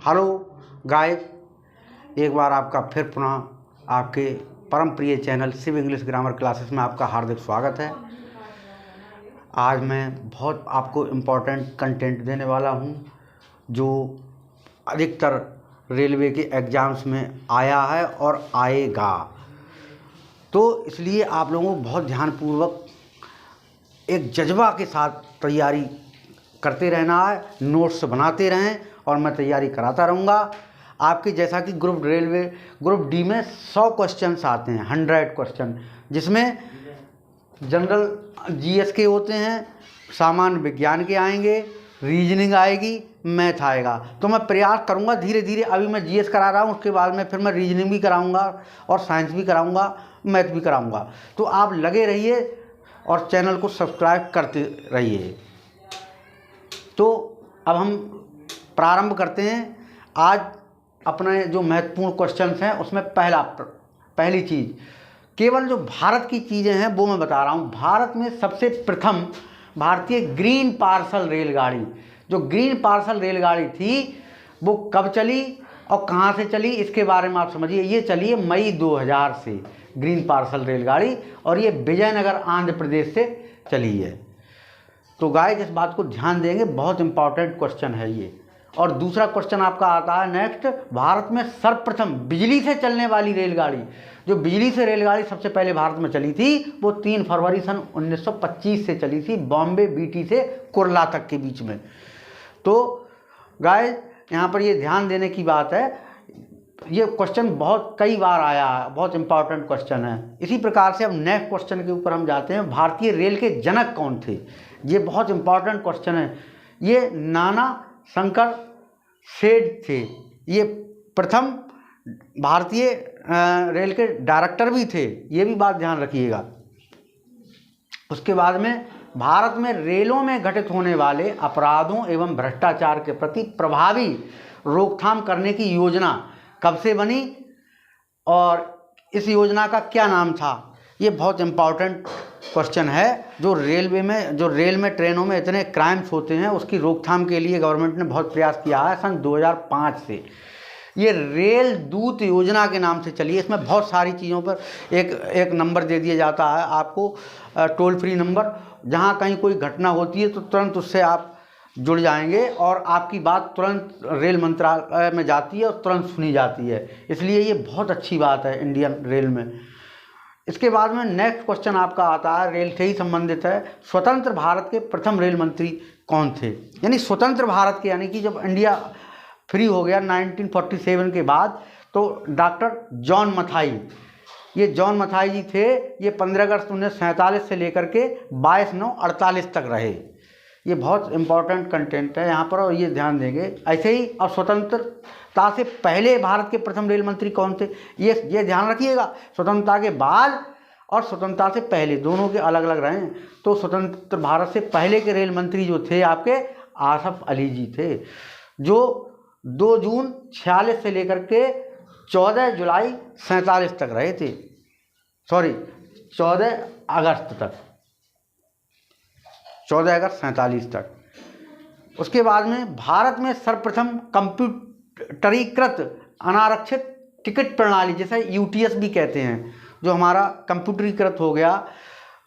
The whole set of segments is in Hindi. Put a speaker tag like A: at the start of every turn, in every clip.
A: हेलो गाइस, एक बार आपका फिर पुनः आपके परम प्रिय channel Shiv English grammar classes में आपका हार्दिक स्वागत है। आज मैं बहुत आपको इम्पोर्टेंट कंटेंट देने वाला हूं जो अधिकतर रेलवे के एग्ज़ाम्स में आया है और आएगा, तो इसलिए आप लोगों को बहुत ध्यानपूर्वक एक जज्बा के साथ तैयारी करते रहना है। नोट्स बनाते रहें और मैं तैयारी कराता रहूँगा आपके। जैसा कि ग्रुप डी में 100 क्वेश्चंस आते हैं, 100 क्वेश्चन, जिसमें जनरल जीएस के होते हैं, सामान्य विज्ञान के आएंगे, रीजनिंग आएगी, मैथ आएगा। तो मैं प्रयास करूँगा धीरे धीरे। अभी मैं जीएस करा रहा हूँ, उसके बाद में फिर मैं रीजनिंग भी कराऊँगा और साइंस भी कराऊँगा, मैथ भी कराऊँगा। तो आप लगे रहिए और चैनल को सब्सक्राइब करते रहिए। तो अब हम प्रारंभ करते हैं। आज अपने जो महत्वपूर्ण क्वेश्चंस हैं उसमें पहली चीज़, केवल जो भारत की चीज़ें हैं वो मैं बता रहा हूँ। भारत में सबसे प्रथम भारतीय ग्रीन पार्सल रेलगाड़ी, जो ग्रीन पार्सल रेलगाड़ी थी वो कब चली और कहाँ से चली, इसके बारे में आप समझिए। ये चली है मई 2000 से ग्रीन पार्सल रेलगाड़ी, और ये विजयनगर आंध्र प्रदेश से चली है। तो गाइस इस बात को ध्यान देंगे, बहुत इंपॉर्टेंट क्वेश्चन है ये। और दूसरा क्वेश्चन आपका आता है नेक्स्ट, भारत में सर्वप्रथम बिजली से चलने वाली रेलगाड़ी, जो बिजली से रेलगाड़ी सबसे पहले भारत में चली थी वो 3 फरवरी सन 1925 से चली थी, बॉम्बे बीटी से कुर्ला तक के बीच में। तो गाइस यहाँ पर ये ध्यान देने की बात है, ये क्वेश्चन बहुत कई बार आया है, बहुत इंपॉर्टेंट क्वेश्चन है। इसी प्रकार से अब नेक्स्ट क्वेश्चन के ऊपर हम जाते हैं। भारतीय रेल के जनक कौन थे? ये बहुत इंपॉर्टेंट क्वेश्चन है। ये नाना शंकर सेठ थे। ये प्रथम भारतीय रेल के डायरेक्टर भी थे, ये भी बात ध्यान रखिएगा। उसके बाद में भारत में रेलों में घटित होने वाले अपराधों एवं भ्रष्टाचार के प्रति प्रभावी रोकथाम करने की योजना कब से बनी और इस योजना का क्या नाम था? ये बहुत इम्पॉर्टेंट क्वेश्चन है। जो रेल में ट्रेनों में इतने क्राइम्स होते हैं, उसकी रोकथाम के लिए गवर्नमेंट ने बहुत प्रयास किया है सन 2005 से। ये रेल दूत योजना के नाम से चली है। इसमें बहुत सारी चीज़ों पर एक नंबर दे दिया जाता है आपको, टोल फ्री नंबर। जहाँ कहीं कोई घटना होती है तो तुरंत उससे आप जुड़ जाएंगे और आपकी बात तुरंत रेल मंत्रालय में जाती है और तुरंत सुनी जाती है। इसलिए ये बहुत अच्छी बात है इंडियन रेल में। इसके बाद में नेक्स्ट क्वेश्चन आपका आता है, रेल से ही संबंधित है। स्वतंत्र भारत के प्रथम रेल मंत्री कौन थे? यानी स्वतंत्र भारत के, यानी कि जब इंडिया फ्री हो गया 1947 के बाद, तो डॉक्टर जॉन मथाई, ये जॉन मथाई जी थे। ये 15 अगस्त 1947 से लेकर के 22/9/48 तक रहे। ये बहुत इंपॉर्टेंट कंटेंट है यहाँ पर, और ये ध्यान देंगे। ऐसे ही अब स्वतंत्रता से पहले भारत के प्रथम रेल मंत्री कौन थे, ये ध्यान रखिएगा। स्वतंत्रता के बाद और स्वतंत्रता से पहले दोनों के अलग अलग रहे। तो स्वतंत्र भारत से पहले के रेल मंत्री जो थे आपके आसफ अली जी थे, जो 2 जून 46 से लेकर के 14 जुलाई 47 तक रहे थे। 14 अगस्त तक, 14 अगस्त 47 तक। उसके बाद में भारत में सर्वप्रथम कंप्यूटरीकृत अनारक्षित टिकट प्रणाली, जैसे यूटीएस भी कहते हैं, जो हमारा कंप्यूटरीकृत हो गया,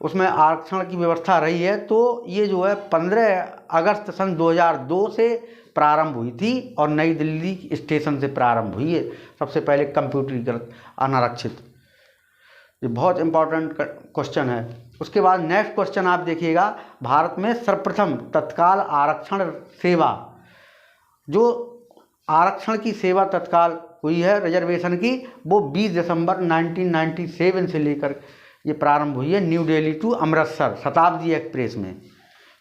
A: उसमें आरक्षण की व्यवस्था रही है। तो ये जो है 15 अगस्त सन 2002 से प्रारंभ हुई थी और नई दिल्ली स्टेशन से प्रारंभ हुई है सबसे पहले कंप्यूटरीकृत अनारक्षित। ये बहुत इंपॉर्टेंट क्वेश्चन है। उसके बाद नेक्स्ट क्वेश्चन आप देखिएगा, भारत में सर्वप्रथम तत्काल आरक्षण सेवा, जो आरक्षण की सेवा तत्काल हुई है रिजर्वेशन की, वो 20 दिसंबर 1997 से लेकर ये प्रारंभ हुई है new Delhi to Amritsar Shatabdi express में।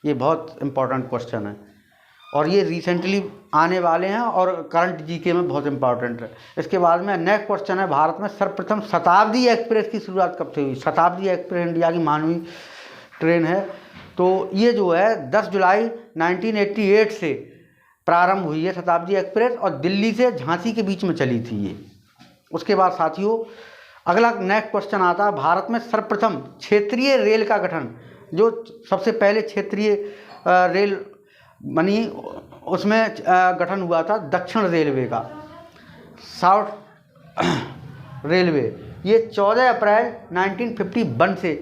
A: ये बहुत इंपॉर्टेंट क्वेश्चन है और ये रिसेंटली आने वाले हैं और करंट जीके में बहुत इंपॉर्टेंट है। इसके बाद में नेक्स्ट क्वेश्चन है, भारत में सर्वप्रथम शताब्दी एक्सप्रेस की शुरुआत कब से हुई? शताब्दी एक्सप्रेस इंडिया की मानवीय ट्रेन है। तो ये जो है 10 जुलाई 1988 से प्रारंभ हुई है शताब्दी एक्सप्रेस, और दिल्ली से झांसी के बीच में चली थी ये। उसके बाद साथियों अगला नेक्स्ट क्वेश्चन आता है, भारत में सर्वप्रथम क्षेत्रीय रेल का गठन, जो सबसे पहले क्षेत्रीय रेल बनी उसमें गठन हुआ था दक्षिण रेलवे का, साउथ रेलवे। ये 14 अप्रैल 1951 से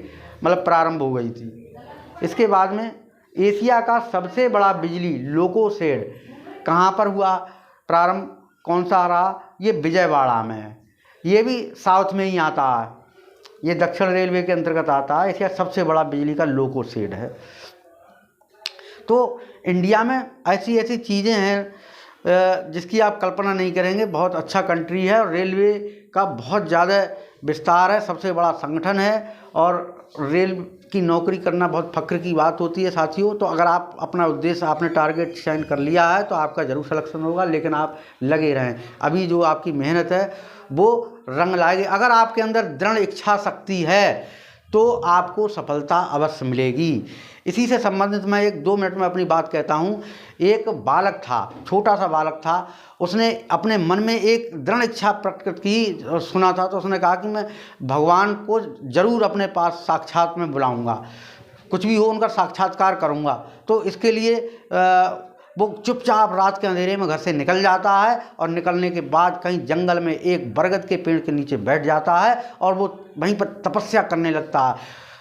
A: मतलब प्रारंभ हो गई थी। इसके बाद में एशिया का सबसे बड़ा बिजली लोको शेड कहाँ पर हुआ प्रारंभ, कौन सा रहा, ये विजयवाड़ा में है। ये भी साउथ में ही आता है, ये दक्षिण रेलवे के अंतर्गत आता है। एशिया सबसे बड़ा बिजली का लोको शेड है। तो इंडिया में ऐसी ऐसी चीज़ें हैं जिसकी आप कल्पना नहीं करेंगे। बहुत अच्छा कंट्री है और रेलवे का बहुत ज़्यादा विस्तार है, सबसे बड़ा संगठन है और रेल की नौकरी करना बहुत फ़ख्र की बात होती है साथियों। तो अगर आप अपना उद्देश्य, आपने टारगेट साइन कर लिया है तो आपका ज़रूर सिलेक्शन होगा, लेकिन आप लगे रहें। अभी जो आपकी मेहनत है वो रंग लाएगी। अगर आपके अंदर दृढ़ इच्छा शक्ति है तो आपको सफलता अवश्य मिलेगी। इसी से संबंधित मैं 1-2 मिनट में अपनी बात कहता हूँ। एक बालक था, छोटा सा बालक था, उसने अपने मन में एक दृढ़ इच्छा प्रकट की, सुना था तो उसने कहा कि मैं भगवान को ज़रूर अपने पास साक्षात में बुलाऊंगा, कुछ भी हो उनका साक्षात्कार करूंगा। तो इसके लिए वो चुपचाप रात के अंधेरे में घर से निकल जाता है और निकलने के बाद कहीं जंगल में एक बरगद के पेड़ के नीचे बैठ जाता है और वो वहीं पर तपस्या करने लगता है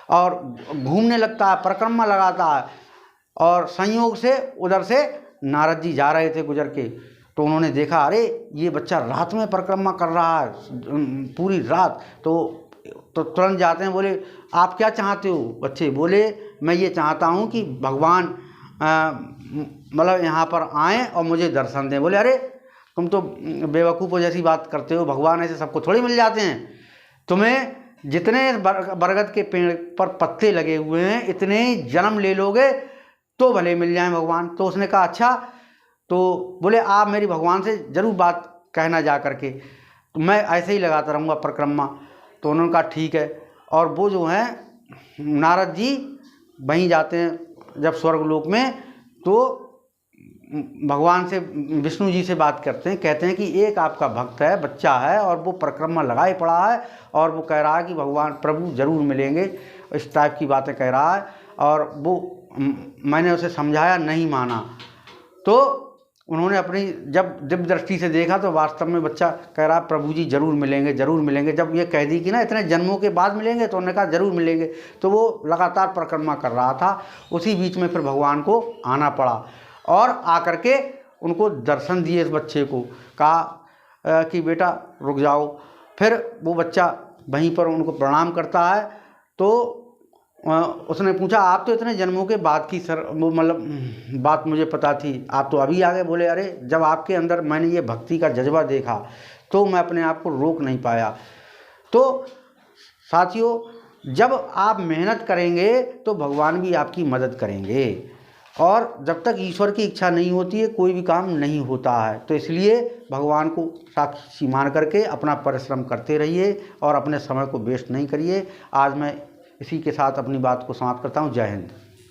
A: और घूमने लगता है, परिक्रमा लगाता है। और संयोग से उधर से नारद जी जा रहे थे गुजर के, तो उन्होंने देखा अरे ये बच्चा रात में परिक्रमा कर रहा है पूरी रात। तो तुरंत जाते हैं, बोले आप क्या चाहते हो बच्चे? बोले मैं ये चाहता हूँ कि भगवान मतलब यहाँ पर आएँ और मुझे दर्शन दें। बोले अरे तुम तो बेवकूफ़ों जैसी बात करते हो, भगवान ऐसे सबको थोड़ी मिल जाते हैं। तुम्हें जितने बरगद के पेड़ पर पत्ते लगे हुए हैं इतने जन्म ले लोगे तो भले मिल जाएं भगवान। तो उसने कहा अच्छा। तो बोले आप मेरी भगवान से ज़रूर बात कहना जा करके, तो मैं ऐसे ही लगाता रहूँगा परिक्रमा। तो उन्होंने कहा ठीक है। और वो जो हैं नारद जी वहीं जाते हैं जब स्वर्गलोक में, तो भगवान से, विष्णु जी से बात करते हैं, कहते हैं कि एक आपका भक्त है, बच्चा है और वो परिक्रमा लगाए पड़ा है और वो कह रहा है कि भगवान प्रभु ज़रूर मिलेंगे, इस टाइप की बातें कह रहा है। और वो मैंने उसे समझाया, नहीं माना। तो उन्होंने अपनी जब दिव्य दृष्टि से देखा तो वास्तव में बच्चा कह रहा प्रभु जी ज़रूर मिलेंगे, ज़रूर मिलेंगे। जब ये कह दी कि ना इतने जन्मों के बाद मिलेंगे, तो उन्होंने कहा ज़रूर मिलेंगे। तो वो लगातार परिक्रमा कर रहा था। उसी बीच में फिर भगवान को आना पड़ा और आकर के उनको दर्शन दिए इस बच्चे को, कहा कि बेटा रुक जाओ। फिर वो बच्चा वहीं पर उनको प्रणाम करता है। तो उसने पूछा आप तो इतने जन्मों के बाद की सर, वो मतलब बात मुझे पता थी, आप तो अभी आ गए। बोले अरे जब आपके अंदर मैंने ये भक्ति का जज्बा देखा तो मैं अपने आप को रोक नहीं पाया। तो साथियों जब आप मेहनत करेंगे तो भगवान भी आपकी मदद करेंगे, और जब तक ईश्वर की इच्छा नहीं होती है कोई भी काम नहीं होता है। तो इसलिए भगवान को साक्षी मान करके अपना परिश्रम करते रहिए और अपने समय को वेस्ट नहीं करिए। आज मैं इसी के साथ अपनी बात को समाप्त करता हूँ। जय हिंद।